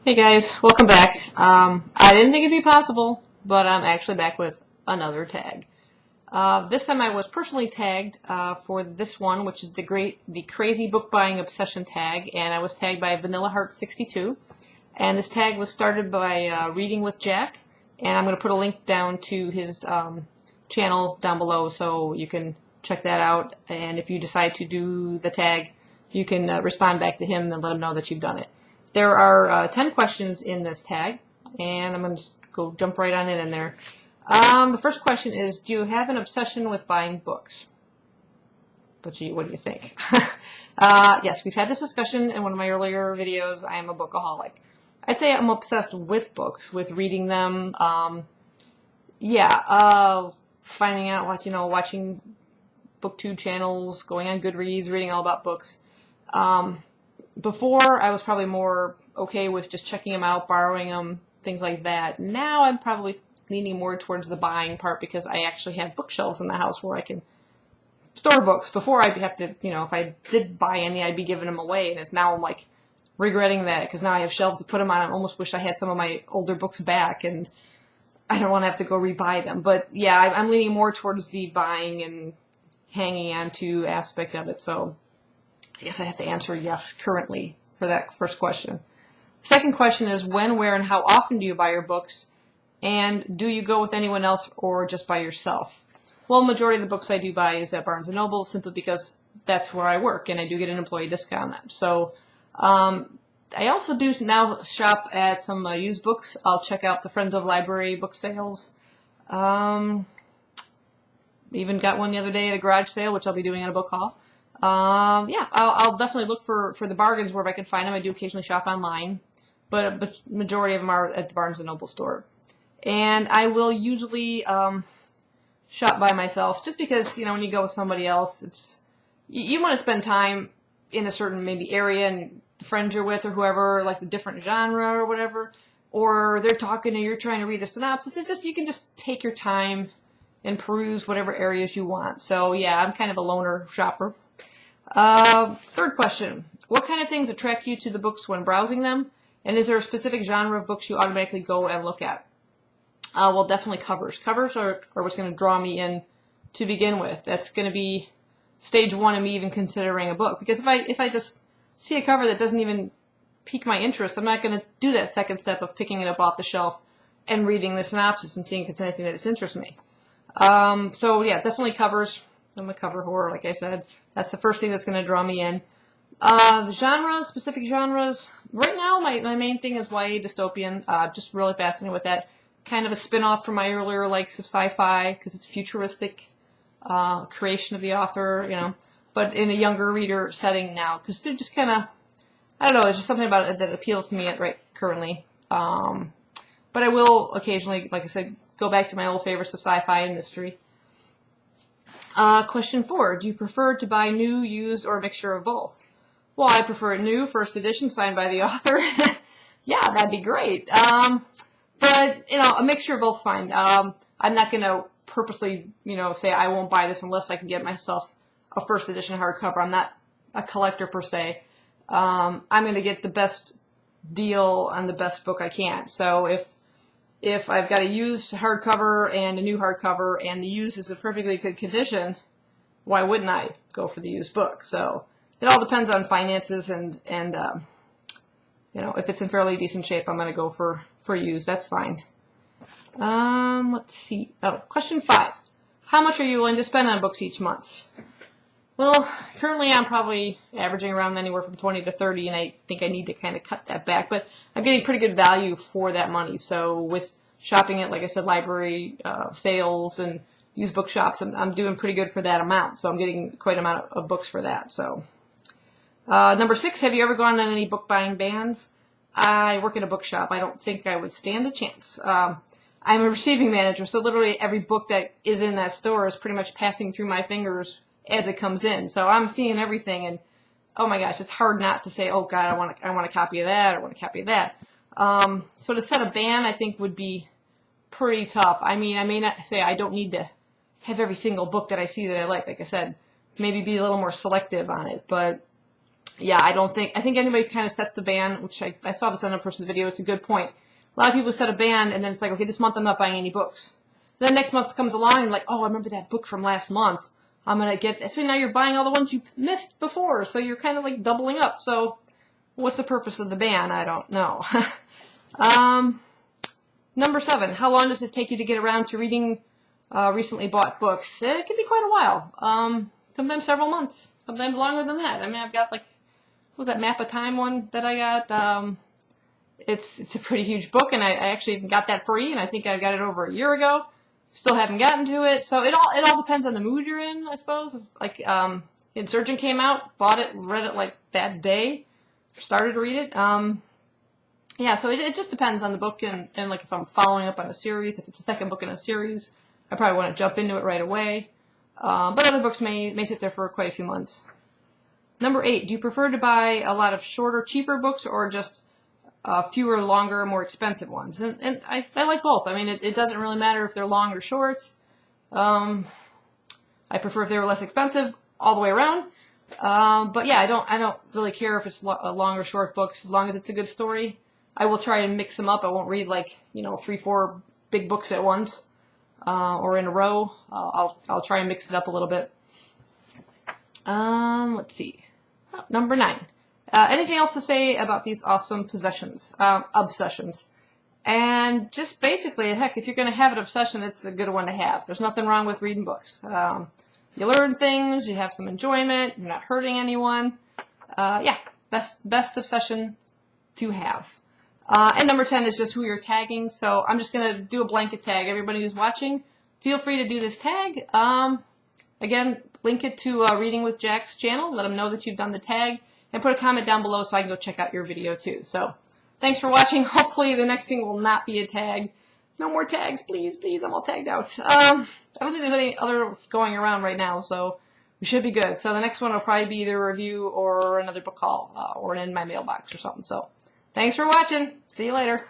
Hey guys, welcome back. I didn't think it'd be possible, but I'm actually back with another tag. This time I was personally tagged for this one, which is the crazy book buying obsession tag, and I was tagged by VanillaHeart62. And this tag was started by ReadingWithJack, and I'm going to put a link down to his channel down below so you can check that out. And if you decide to do the tag, you can respond back to him and let him know that you've done it. There are 10 questions in this tag, and I'm going to just jump right on in there. The first question is, do you have an obsession with buying books? But gee, what do you think? Yes, we've had this discussion in one of my earlier videos. I am a bookaholic. I'd say I'm obsessed with books, with reading them. Finding out watching BookTube channels, going on Goodreads, reading all about books. Before, I was probably more okay with just checking them out, borrowing them, things like that. Now I'm probably leaning more towards the buying part because I actually have bookshelves in the house where I can store books. Before, I'd have to, if I did buy any, I'd be giving them away, and it's now I'm like regretting that because now I have shelves to put them on. I almost wish I had some of my older books back, and I don't want to have to go rebuy them. But yeah, I'm leaning more towards the buying and hanging on to aspect of it. So I guess I have to answer yes currently for that first question. Second question is when, where, and how often do you buy your books? And do you go with anyone else or just by yourself? Well, majority of the books I do buy is at Barnes & Noble simply because that's where I work and I do get an employee discount on them. So I also do now shop at some used books. I'll check out the Friends of Library book sales. Even got one the other day at a garage sale, which I'll be doing at a book haul. I'll definitely look for the bargains wherever I can find them. I do occasionally shop online, but majority of them are at the Barnes & Noble store. And I will usually shop by myself just because, when you go with somebody else, it's you want to spend time in a certain maybe area and the friends you're with or whoever, like a different genre or whatever, or they're talking and you're trying to read a synopsis. It's just, you can just take your time and peruse whatever areas you want. So yeah, I'm kind of a loner shopper. Third question, what kind of things attract you to the books when browsing them? And is there a specific genre of books you automatically go and look at? Well, definitely covers. Covers are what's going to draw me in to begin with. That's going to be stage one of me even considering a book. Because if I just see a cover that doesn't even pique my interest, I'm not going to do that second step of picking it up off the shelf and reading the synopsis and seeing if it's anything that interests me. So yeah, definitely covers. I'm a cover whore, like I said. That's the first thing that's going to draw me in. Genres, specific genres. Right now, my main thing is YA dystopian. Just really fascinated with that. Kind of a spin-off from my earlier likes of sci-fi, because it's futuristic creation of the author, but in a younger reader setting now, because they're just kind of, I don't know, there's just something about it that appeals to me currently. But I will occasionally, like I said, go back to my old favorites of sci-fi and mystery. Question 4. Do you prefer to buy new, used, or a mixture of both? Well, I prefer a new, first edition, signed by the author. Yeah, that'd be great. But, a mixture of both's fine. I'm not going to purposely, say I won't buy this unless I can get myself a first edition hardcover. I'm not a collector per se. I'm going to get the best deal on the best book I can. So if I've got a used hardcover and a new hardcover and the used is in perfectly good condition, why wouldn't I go for the used book? So it all depends on finances and if it's in fairly decent shape, I'm going to go for used. That's fine. Let's see. Question 5. How much are you willing to spend on books each month? Well, currently I'm probably averaging around anywhere from 20 to 30, and I think I need to kind of cut that back. But I'm getting pretty good value for that money. So with shopping at, like I said, library sales and used bookshops, I'm doing pretty good for that amount. So I'm getting quite an amount of books for that. So number 6, have you ever gone on any book buying bans? I work in a bookshop. I don't think I would stand a chance. I'm a receiving manager, so literally every book that is in that store is pretty much passing through my fingers as it comes in. So I'm seeing everything, and oh my gosh, it's hard not to say, oh God, I want a copy of that, I want a copy of that. So to set a ban, I think would be pretty tough. I mean, I may not say I don't need to have every single book that I see that I like I said, maybe be a little more selective on it, but yeah, I think anybody kind of sets the ban, which I saw this on another person's video. It's a good point. A lot of people set a ban, and then it's like, okay, this month I'm not buying any books. Then next month comes along, and like, oh, I remember that book from last month. I'm going to get this. So now you're buying all the ones you missed before, so you're kind of like doubling up. So what's the purpose of the ban? I don't know. Number 7, how long does it take you to get around to reading recently bought books? It can be quite a while. Sometimes several months, sometimes longer than that. I mean, I've got like, what was that Map of Time one that I got? It's a pretty huge book, and I actually got that free, and I think I got it over a year ago. Still haven't gotten to it, so it all depends on the mood you're in, I suppose. It's like Insurgent came out, bought it, read it like that day, started to read it. Yeah, so it just depends on the book, and like if I'm following up on a series, if it's a second book in a series, I probably want to jump into it right away. But other books may sit there for quite a few months. Number 8, do you prefer to buy a lot of shorter, cheaper books, or just fewer, longer, more expensive ones? And I like both. I mean, it doesn't really matter if they're long or short. I prefer if they were less expensive all the way around. But yeah, I don't really care if it's a long or short books, as long as it's a good story. I will try and mix them up. I won't read like, 3, 4 big books at once, or in a row. I'll try and mix it up a little bit. Let's see. Oh, number 9. Anything else to say about these awesome obsessions? And just basically, heck, if you're going to have an obsession, it's a good one to have. There's nothing wrong with reading books. You learn things, you have some enjoyment, you're not hurting anyone. Yeah, best obsession to have. And number 10 is just who you're tagging. So I'm just going to do a blanket tag. Everybody who's watching, feel free to do this tag. Again, link it to Reading with Jack's channel. Let them know that you've done the tag. And put a comment down below so I can go check out your video too. So thanks for watching. Hopefully the next thing will not be a tag. No more tags, please, please. I'm all tagged out. I don't think there's any other going around right now, so we should be good. So the next one will probably be either a review or another book haul, or in my mailbox or something. So thanks for watching. See you later.